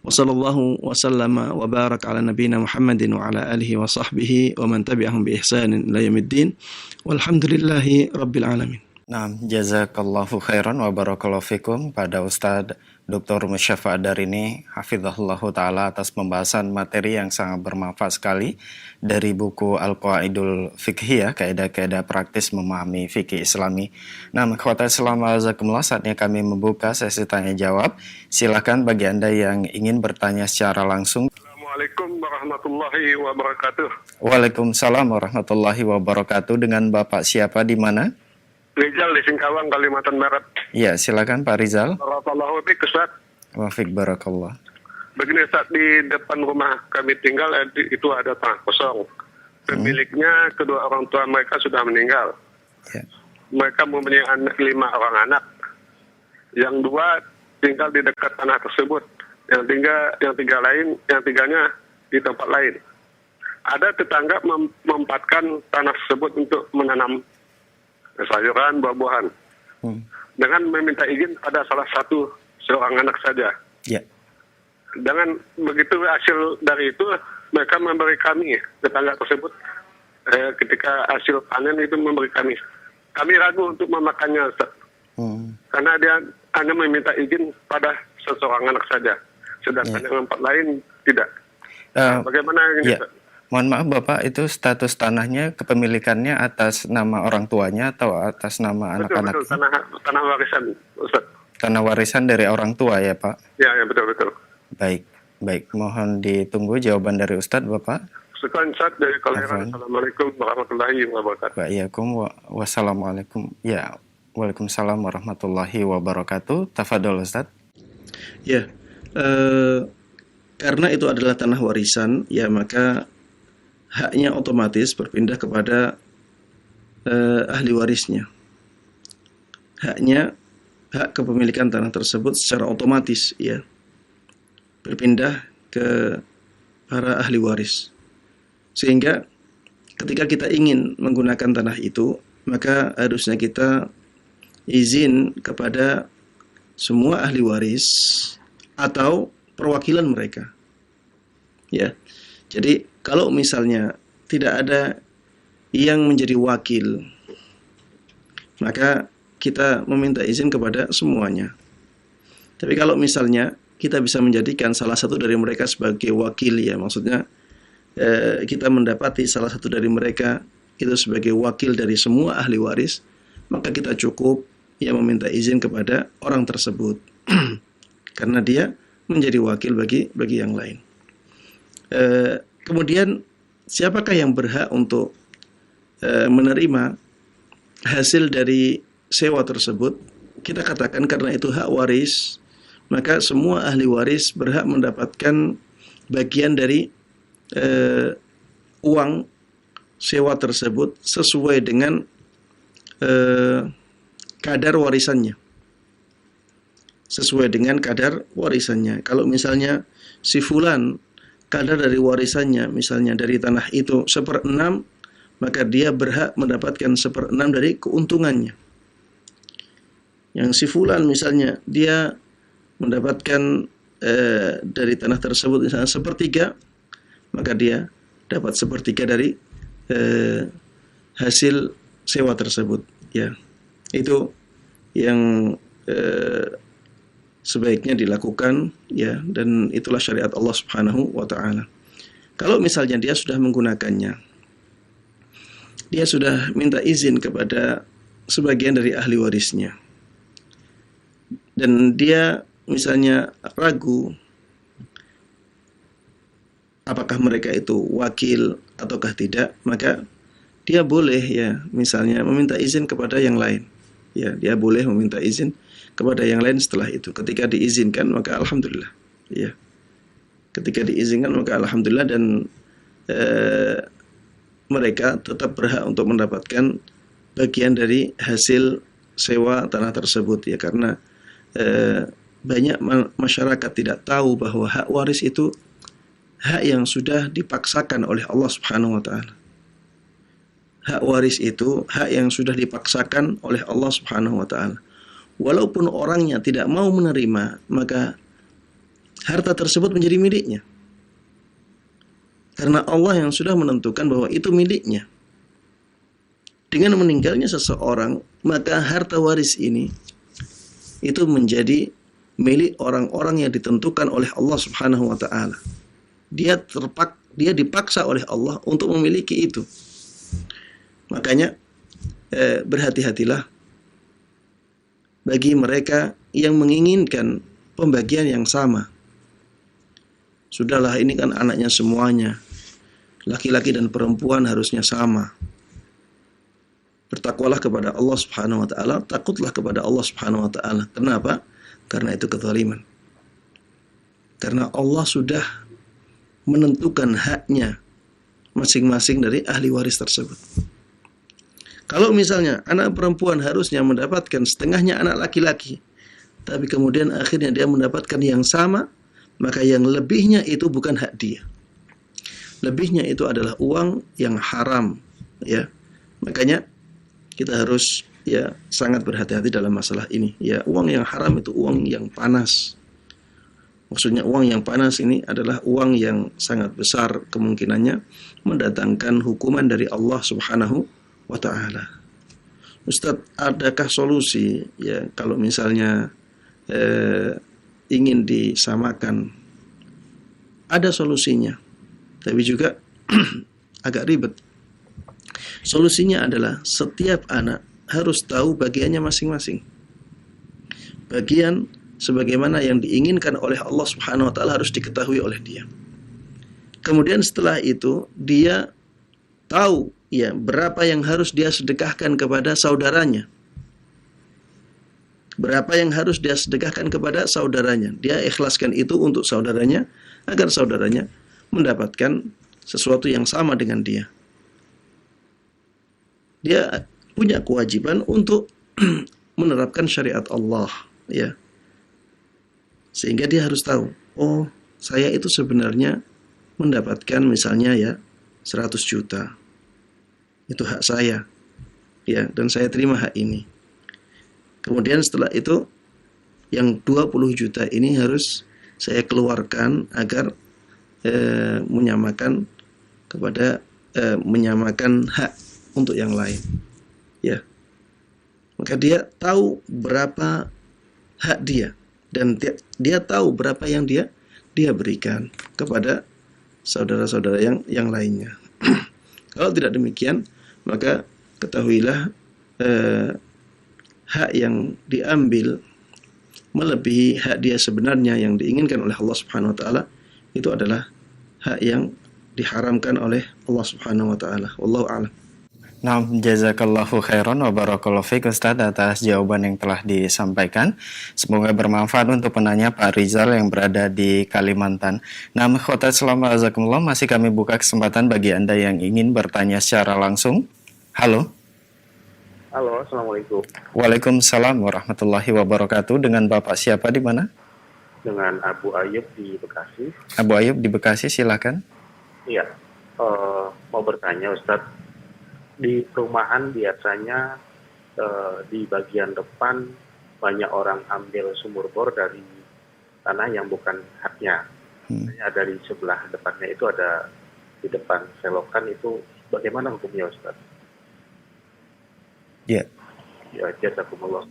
Wa sallallahu wa sallama wa baraka ala nabiyyina Muhammadin wa ala alihi wa sahbihi wa man tabi'ahum bi ihsanin ila yaumiddin. Walhamdulillahi rabbil alamin. Nah, jazakallahu khairan wa barakallahu fikum pada Ustadz Dr. Musyafa Adarini hafizahullahu ta'ala atas pembahasan materi yang sangat bermanfaat sekali dari buku Al-Qawaidul Fiqhiyah, kaidah-kaidah praktis memahami fikih Islami. Nah, ikhwata Islam azakumullah, saatnya kami membuka sesi tanya jawab. Silakan bagi Anda yang ingin bertanya secara langsung. Assalamualaikum warahmatullahi wabarakatuh. Waalaikumsalam warahmatullahi wabarakatuh. Dengan Bapak siapa di mana? Rizal di Singkawang, Kalimantan Barat. Ya, silakan Pak Rizal. Barakallahu fiik, Ustaz. Wa fiik barakallah. Begini, Ustaz, di depan rumah kami tinggal itu ada tanah kosong. Pemiliknya kedua orang tua mereka sudah meninggal. Ya. Mereka mempunyai 5 orang anak. Yang 2 tinggal di dekat tanah tersebut. Yang tiganya di tempat lain. Ada tetangga memanfaatkan tanah tersebut untuk menanam sayuran, buah-buahan. Dengan meminta izin pada salah satu seorang anak saja. Ya. Dengan begitu hasil dari itu, mereka memberi kami, tetangga tersebut, ketika hasil panen itu memberi kami. Kami ragu untuk memakannya, Ustaz. Karena dia hanya meminta izin pada seseorang anak saja. Sedangkan yang tempat lain tidak. Bagaimana ini, Ustaz? Mohon maaf Bapak, itu status tanahnya, kepemilikannya atas nama orang tuanya atau atas nama anak-anak? Betul, tanah warisan, Ustaz. Tanah warisan dari orang tua ya Pak? Ya, betul. Baik. Mohon ditunggu jawaban dari Ustadz Bapak. Sekian Ustaz dari Kalimantan. Assalamualaikum warahmatullahi wabarakatuh. Wassalamualaikum. Ya, waalaikumsalam warahmatullahi wabarakatuh. Tafadhol Ustadz. Ya, karena itu adalah tanah warisan, ya maka haknya otomatis berpindah kepada ahli warisnya. Hak kepemilikan tanah tersebut secara otomatis ya berpindah ke para ahli waris. Sehingga ketika kita ingin menggunakan tanah itu, maka harusnya kita izin kepada semua ahli waris atau perwakilan mereka. Ya. Jadi kalau misalnya tidak ada yang menjadi wakil, maka kita meminta izin kepada semuanya. Tapi kalau misalnya kita bisa menjadikan salah satu dari mereka sebagai wakil, ya maksudnya kita mendapati salah satu dari mereka itu sebagai wakil dari semua ahli waris, maka kita cukup ya meminta izin kepada orang tersebut karena dia menjadi wakil bagi yang lain. Kemudian siapakah yang berhak untuk menerima hasil dari sewa tersebut? Kita katakan karena itu hak waris, maka semua ahli waris berhak mendapatkan bagian dari uang sewa tersebut sesuai dengan kadar warisannya. Sesuai dengan kadar warisannya. Kalau misalnya si fulan kadar dari warisannya misalnya dari tanah itu 1/6, maka dia berhak mendapatkan 1/6 dari keuntungannya. Yang si fulan misalnya dia mendapatkan dari tanah tersebut misalnya 1/3, maka dia dapat 1/3 dari hasil sewa tersebut. Ya, itu yang sebaiknya dilakukan, ya, dan itulah syariat Allah Subhanahu wa taala. Kalau misalnya dia sudah menggunakannya, dia sudah minta izin kepada sebagian dari ahli warisnya, dan dia misalnya ragu apakah mereka itu wakil ataukah tidak, maka dia boleh ya misalnya meminta izin kepada yang lain. Ya, dia boleh meminta izin kepada yang lain setelah itu. Ketika diizinkan maka alhamdulillah. Ya. Ketika diizinkan maka alhamdulillah, dan mereka tetap berhak untuk mendapatkan bagian dari hasil sewa tanah tersebut, ya, karena banyak masyarakat tidak tahu bahwa hak waris itu hak yang sudah dipaksakan oleh Allah Subhanahu wa taala. Hak waris itu hak yang sudah dipaksakan oleh Allah Subhanahu wa taala. Walaupun orangnya tidak mau menerima, maka harta tersebut menjadi miliknya. Karena Allah yang sudah menentukan bahwa itu miliknya. Dengan meninggalnya seseorang, maka harta waris ini itu menjadi milik orang-orang yang ditentukan oleh Allah Subhanahu wa taala. Dia dipaksa oleh Allah untuk memiliki itu. Makanya berhati-hatilah bagi mereka yang menginginkan pembagian yang sama. Sudahlah, ini kan anaknya semuanya. Laki-laki dan perempuan harusnya sama. Bertakwalah kepada Allah Subhanahu wa taala, takutlah kepada Allah Subhanahu wa taala. Kenapa? Karena itu kezaliman. Karena Allah sudah menentukan haknya masing-masing dari ahli waris tersebut. Kalau misalnya anak perempuan harusnya mendapatkan setengahnya anak laki-laki, tapi kemudian akhirnya dia mendapatkan yang sama, maka yang lebihnya itu bukan hak dia. Lebihnya itu adalah uang yang haram, ya. Makanya kita harus ya sangat berhati-hati dalam masalah ini. Ya, uang yang haram itu uang yang panas. Maksudnya uang yang panas ini adalah uang yang sangat besar kemungkinannya mendatangkan hukuman dari Allah Subhanahu wa ta'ala. Ustadz, adakah solusi ya kalau misalnya ingin disamakan? Ada solusinya, tapi juga agak ribet. Solusinya adalah setiap anak harus tahu bagiannya masing-masing. Bagian sebagaimana yang diinginkan oleh Allah Subhanahu wa taala harus diketahui oleh dia. Kemudian setelah itu dia tahu ya berapa yang harus dia sedekahkan kepada saudaranya. Berapa yang harus dia sedekahkan kepada saudaranya. Dia ikhlaskan itu untuk saudaranya agar saudaranya mendapatkan sesuatu yang sama dengan dia. Dia punya kewajiban untuk menerapkan syariat Allah, ya. Sehingga dia harus tahu, oh saya itu sebenarnya mendapatkan misalnya ya 100 juta. Itu hak saya. Ya, dan saya terima hak ini. Kemudian setelah itu yang 20 juta ini harus saya keluarkan agar menyamakan hak untuk yang lain. Ya. Maka dia tahu berapa hak dia dan dia tahu berapa yang dia berikan kepada saudara-saudara yang lainnya. Kalau tidak demikian, maka ketahuilah hak yang diambil melebihi hak dia sebenarnya yang diinginkan oleh Allah Subhanahu wa taala, itu adalah hak yang diharamkan oleh Allah Subhanahu wa taala. Wallahu a'lam. Nah, jazakallahu khairan wa barakallahu fiik Ustaz atas jawaban yang telah disampaikan. Semoga bermanfaat untuk penanya Pak Rizal yang berada di Kalimantan. Nah, khotat selama azakumullah, masih kami buka kesempatan bagi Anda yang ingin bertanya secara langsung. Halo. Halo, Assalamualaikum. Waalaikumsalam warahmatullahi wabarakatuh. Dengan Bapak siapa di mana? Dengan Abu Ayub di Bekasi. Abu Ayub di Bekasi, silakan. Iya, mau bertanya Ustadz, di perumahan biasanya di bagian depan banyak orang ambil sumur bor dari tanah yang bukan haknya. Ada di sebelah depannya itu ada di depan selokan, itu bagaimana hukumnya Ustadz? Ya. Ya, jazakumullah.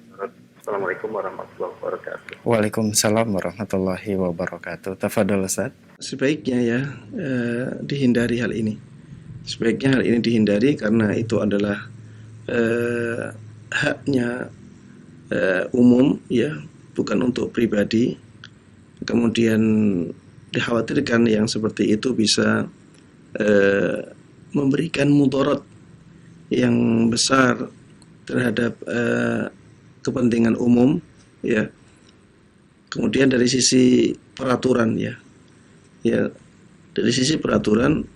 Assalamualaikum warahmatullahi wabarakatuh. Waalaikumsalam warahmatullahi wabarakatuh. Tafadhol Ustaz. Sebaiknya ya dihindari hal ini. Sebaiknya hal ini dihindari karena itu adalah haknya umum, ya, bukan untuk pribadi. Kemudian dikhawatirkan yang seperti itu bisa memberikan mudarat yang besar terhadap kepentingan umum, ya. Kemudian dari sisi peraturan, ya dari sisi peraturan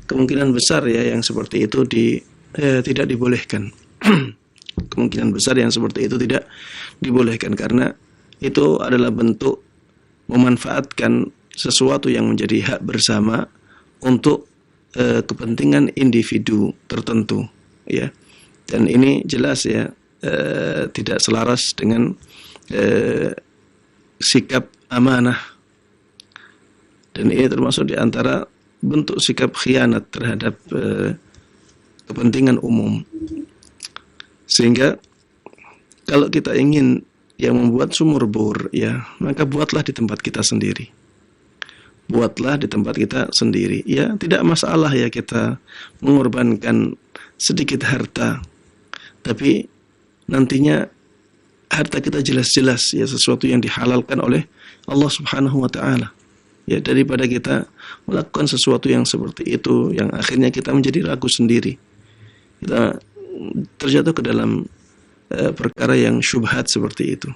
kemungkinan besar ya yang seperti itu tidak dibolehkan. Kemungkinan besar yang seperti itu tidak dibolehkan karena itu adalah bentuk memanfaatkan sesuatu yang menjadi hak bersama untuk kepentingan individu tertentu, ya. Dan ini jelas ya tidak selaras dengan sikap amanah, dan ini termasuk di antara bentuk sikap khianat terhadap kepentingan umum. Sehingga kalau kita ingin yang membuat sumur bor, ya, maka buatlah di tempat kita sendiri. Buatlah di tempat kita sendiri. Ya, tidak masalah ya kita mengorbankan sedikit harta, tapi nantinya harta kita jelas-jelas ya sesuatu yang dihalalkan oleh Allah Subhanahu wa taala. Ya, daripada kita melakukan sesuatu yang seperti itu yang akhirnya kita menjadi ragu sendiri. Kita terjatuh ke dalam perkara yang syubhat seperti itu.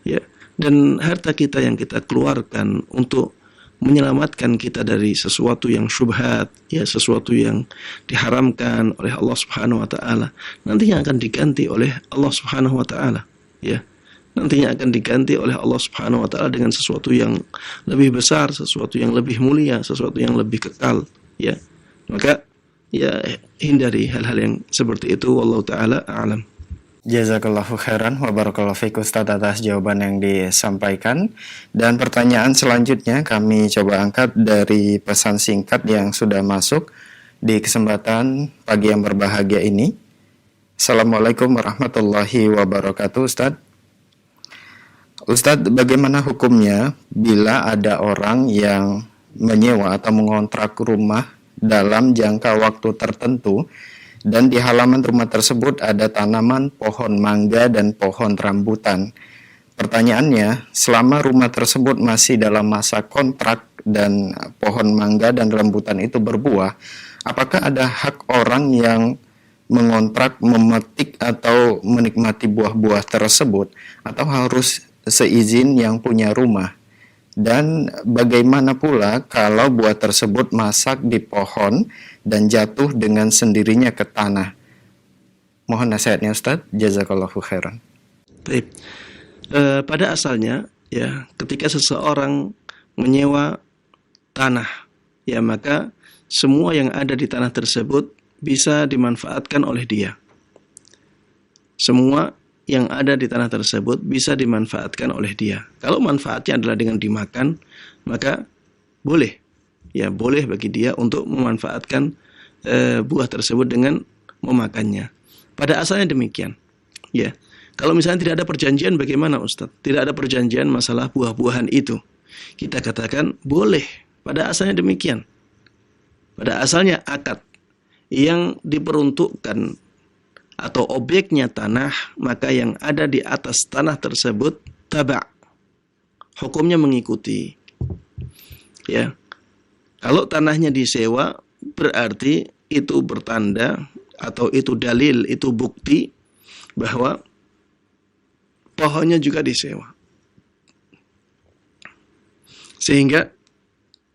Ya, dan harta kita yang kita keluarkan untuk menyelamatkan kita dari sesuatu yang syubhat, ya, sesuatu yang diharamkan oleh Allah Subhanahu wa taala, nantinya akan diganti oleh Allah Subhanahu wa taala, ya. Nantinya akan diganti oleh Allah Subhanahu wa taala dengan sesuatu yang lebih besar, sesuatu yang lebih mulia, sesuatu yang lebih kekal, ya. Maka ya hindari hal-hal yang seperti itu, wallahu taala a'lam. Jazakallahu khairan wa barakallahu fiik Ustaz atas jawaban yang disampaikan. Dan pertanyaan selanjutnya kami coba angkat dari pesan singkat yang sudah masuk di kesempatan pagi yang berbahagia ini. Assalamualaikum warahmatullahi wabarakatuh Ustaz. Ustaz, bagaimana hukumnya bila ada orang yang menyewa atau mengontrak rumah dalam jangka waktu tertentu dan di halaman rumah tersebut ada tanaman pohon mangga dan pohon rambutan? Pertanyaannya, selama rumah tersebut masih dalam masa kontrak dan pohon mangga dan rambutan itu berbuah, apakah ada hak orang yang mengontrak memetik atau menikmati buah-buah tersebut, atau harus seizin yang punya rumah? Dan bagaimana pula kalau buah tersebut masak di pohon dan jatuh dengan sendirinya ke tanah? Mohon nasihatnya Ustaz, jazakallahu khairan. Baik. Pada asalnya ya, ketika seseorang menyewa tanah, ya maka semua yang ada di tanah tersebut bisa dimanfaatkan oleh dia. Semua yang ada di tanah tersebut bisa dimanfaatkan oleh dia. Kalau manfaatnya adalah dengan dimakan, maka boleh. Ya, boleh bagi dia untuk memanfaatkan buah tersebut dengan memakannya. Pada asalnya demikian. Ya. Kalau misalnya tidak ada perjanjian, bagaimana Ustadz? Tidak ada perjanjian masalah buah-buahan itu. Kita katakan boleh. Pada asalnya demikian. Pada asalnya akad yang diperuntukkan atau objeknya tanah, maka yang ada di atas tanah tersebut taba'. Hukumnya mengikuti. Ya. Kalau tanahnya disewa, berarti itu bertanda atau itu dalil, itu bukti bahwa pohonnya juga disewa. Sehingga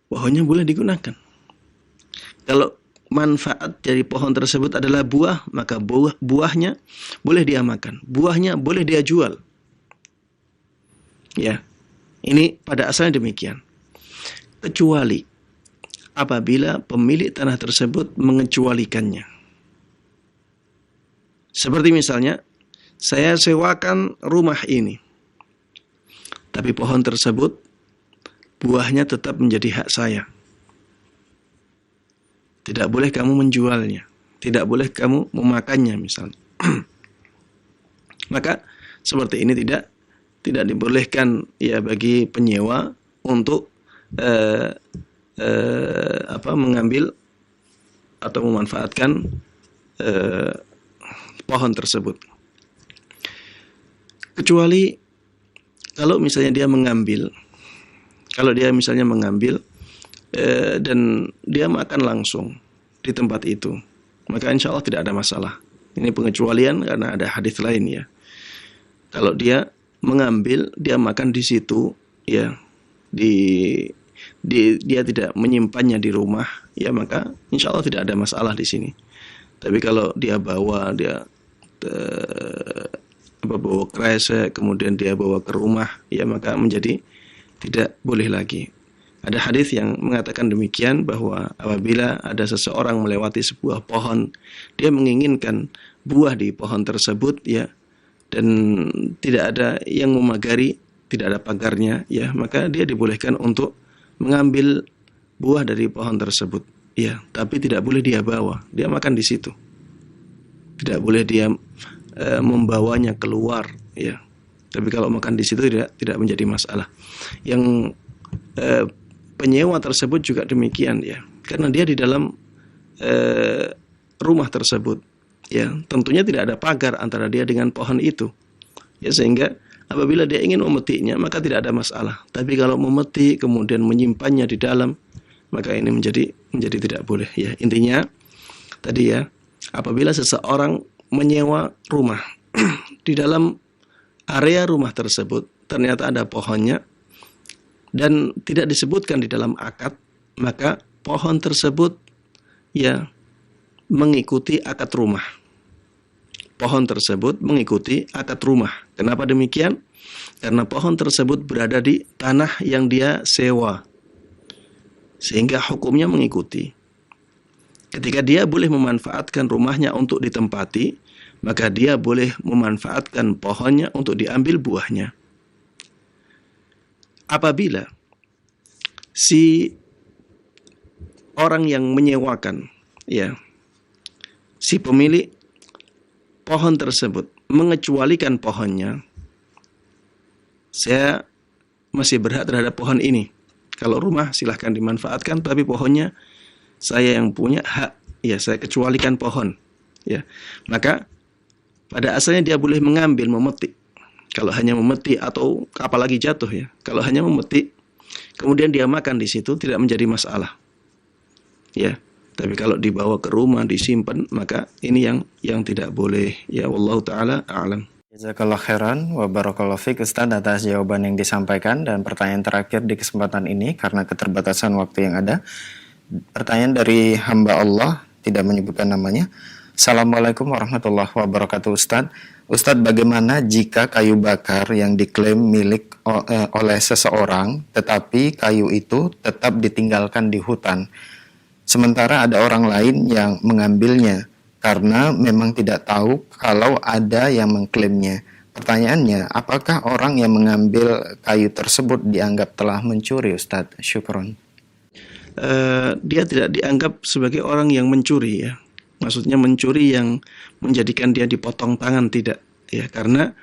pohonnya boleh digunakan. Kalau manfaat dari pohon tersebut adalah buah, maka buahnya boleh dia makan, buahnya boleh dia jual. Ya, ini pada asalnya demikian. Kecuali apabila pemilik tanah tersebut mengecualikannya. Seperti misalnya, saya sewakan rumah ini, tapi pohon tersebut buahnya tetap menjadi hak saya. Tidak boleh kamu menjualnya, tidak boleh kamu memakannya misalnya. Maka seperti ini tidak dibolehkan ya bagi penyewa untuk mengambil atau memanfaatkan pohon tersebut. Kecuali kalau misalnya dia mengambil, dan dia makan langsung di tempat itu, maka insya Allah tidak ada masalah. Ini pengecualian karena ada hadis lain ya. Kalau dia mengambil, dia makan di situ, ya, dia tidak menyimpannya di rumah, ya maka insya Allah tidak ada masalah di sini. Tapi kalau dia bawa kresek, kemudian dia bawa ke rumah, ya maka menjadi tidak boleh lagi. Ada hadis yang mengatakan demikian, bahwa apabila ada seseorang melewati sebuah pohon, dia menginginkan buah di pohon tersebut, ya, dan tidak ada yang memagari, tidak ada pagarnya, ya, maka dia dibolehkan untuk mengambil buah dari pohon tersebut, ya, tapi tidak boleh dia bawa, dia makan di situ. Tidak boleh dia membawanya keluar, ya. Tapi kalau makan di situ tidak menjadi masalah. Yang penyewa tersebut juga demikian, ya, karena dia di dalam rumah tersebut, ya, tentunya tidak ada pagar antara dia dengan pohon itu, ya, sehingga apabila dia ingin memetiknya maka tidak ada masalah. Tapi kalau memetik kemudian menyimpannya di dalam, maka ini menjadi tidak boleh, ya. Intinya tadi, ya, apabila seseorang menyewa rumah di dalam area rumah tersebut ternyata ada pohonnya dan tidak disebutkan di dalam akad, maka pohon tersebut, ya, mengikuti akad rumah. Pohon tersebut mengikuti akad rumah. Kenapa demikian? Karena pohon tersebut berada di tanah yang dia sewa, sehingga hukumnya mengikuti. Ketika dia boleh memanfaatkan rumahnya untuk ditempati, maka dia boleh memanfaatkan pohonnya untuk diambil buahnya. Apabila si orang yang menyewakan, ya, si pemilik pohon tersebut mengecualikan pohonnya, saya masih berhak terhadap pohon ini. Kalau rumah silahkan dimanfaatkan, tapi pohonnya saya yang punya hak, ya, saya kecualikan pohon, ya. Maka pada asalnya dia boleh mengambil, memetik. Kalau hanya memetik atau apalagi jatuh, ya. Kalau hanya memetik kemudian dia makan di situ tidak menjadi masalah. Ya. Tapi kalau dibawa ke rumah, disimpan, maka ini yang tidak boleh. Ya, wallahu taala a'lam. Jazakallah khairan wa barakallahu fiik Ustaz atas jawaban yang disampaikan. Dan pertanyaan terakhir di kesempatan ini karena keterbatasan waktu yang ada. Pertanyaan dari hamba Allah, tidak menyebutkan namanya. Assalamualaikum warahmatullahi wabarakatuh, Ustadz. Ustadz, bagaimana jika kayu bakar yang diklaim milik oleh seseorang, tetapi kayu itu tetap ditinggalkan di hutan, sementara ada orang lain yang mengambilnya karena memang tidak tahu kalau ada yang mengklaimnya? Pertanyaannya, apakah orang yang mengambil kayu tersebut dianggap telah mencuri, Ustadz? Syukron. Dia tidak dianggap sebagai orang yang mencuri, ya. Maksudnya mencuri yang menjadikan dia dipotong tangan, tidak, ya, karena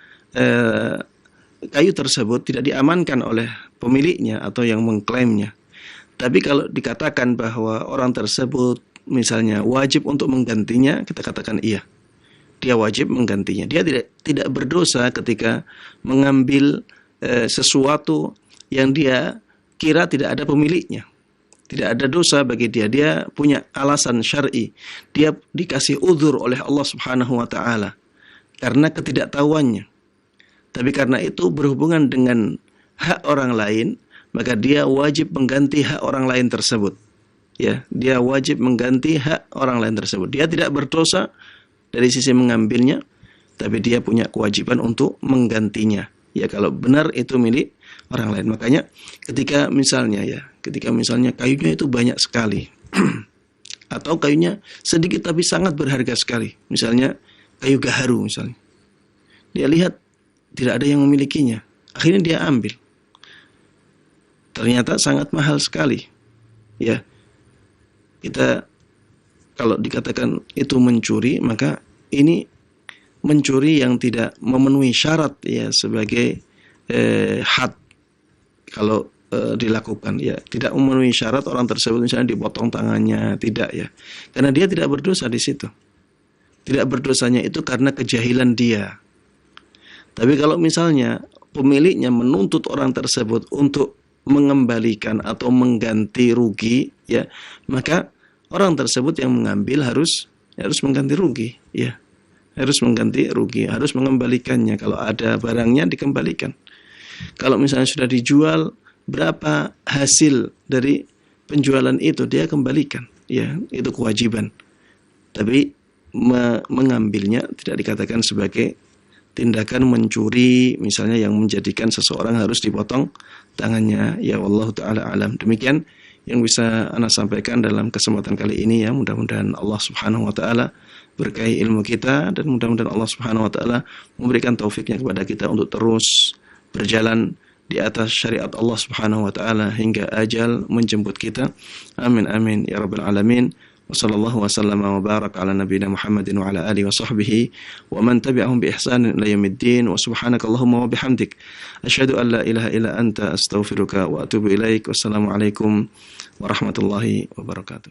kayu tersebut tidak diamankan oleh pemiliknya atau yang mengklaimnya. Tapi kalau dikatakan bahwa orang tersebut misalnya wajib untuk menggantinya, kita katakan iya, dia wajib menggantinya. Dia tidak berdosa ketika mengambil sesuatu yang dia kira tidak ada pemiliknya. Tidak ada dosa bagi dia. Dia punya alasan syar'i. Dia dikasih uzur oleh Allah Subhanahu wa taala karena ketidaktahuannya. Tapi karena itu berhubungan dengan hak orang lain, maka dia wajib mengganti hak orang lain tersebut. Ya, dia wajib mengganti hak orang lain tersebut. Dia tidak berdosa dari sisi mengambilnya, tapi dia punya kewajiban untuk menggantinya. Ya, kalau benar itu milik orang lain. Makanya ketika misalnya kayunya itu banyak sekali atau kayunya sedikit tapi sangat berharga sekali, misalnya kayu gaharu misalnya, dia lihat tidak ada yang memilikinya, akhirnya dia ambil, ternyata sangat mahal sekali. Ya, kita kalau dikatakan itu mencuri, maka ini mencuri yang tidak memenuhi syarat, ya, sebagai had. Kalau dilakukan, ya, tidak memenuhi syarat, orang tersebut misalnya dipotong tangannya, tidak, ya, karena dia tidak berdosa di situ. Tidak berdosanya itu karena kejahilan dia. Tapi kalau misalnya pemiliknya menuntut orang tersebut untuk mengembalikan atau mengganti rugi, ya, maka orang tersebut yang mengambil harus mengganti rugi, ya, harus mengganti rugi, harus mengembalikannya. Kalau ada barangnya dikembalikan. Kalau misalnya sudah dijual, berapa hasil dari penjualan itu dia kembalikan, ya, itu kewajiban. Tapi mengambilnya tidak dikatakan sebagai tindakan mencuri, misalnya yang menjadikan seseorang harus dipotong tangannya. Ya, wallahu taala alam. Demikian yang bisa Ana sampaikan dalam kesempatan kali ini, ya. Mudah-mudahan Allah Subhanahu wa taala berkahi ilmu kita, dan mudah-mudahan Allah Subhanahu wa taala memberikan taufiknya kepada kita untuk terus berjalan di atas syariat Allah Subhanahu wa taala hingga ajal menjemput kita. Amin amin ya rabbal alamin. Wassallallahu wasallama wa baraka ala nabiyyina Muhammadin wa ala alihi wa sahbihi wa man tabi'ahum bi ihsanin ila yaumiddin. Wa subhanakallahumma wa bihamdik asyhadu an la ilaha illa anta astaghfiruka wa atubu ilaik. Wassalamu alaikum warahmatullahi wabarakatuh.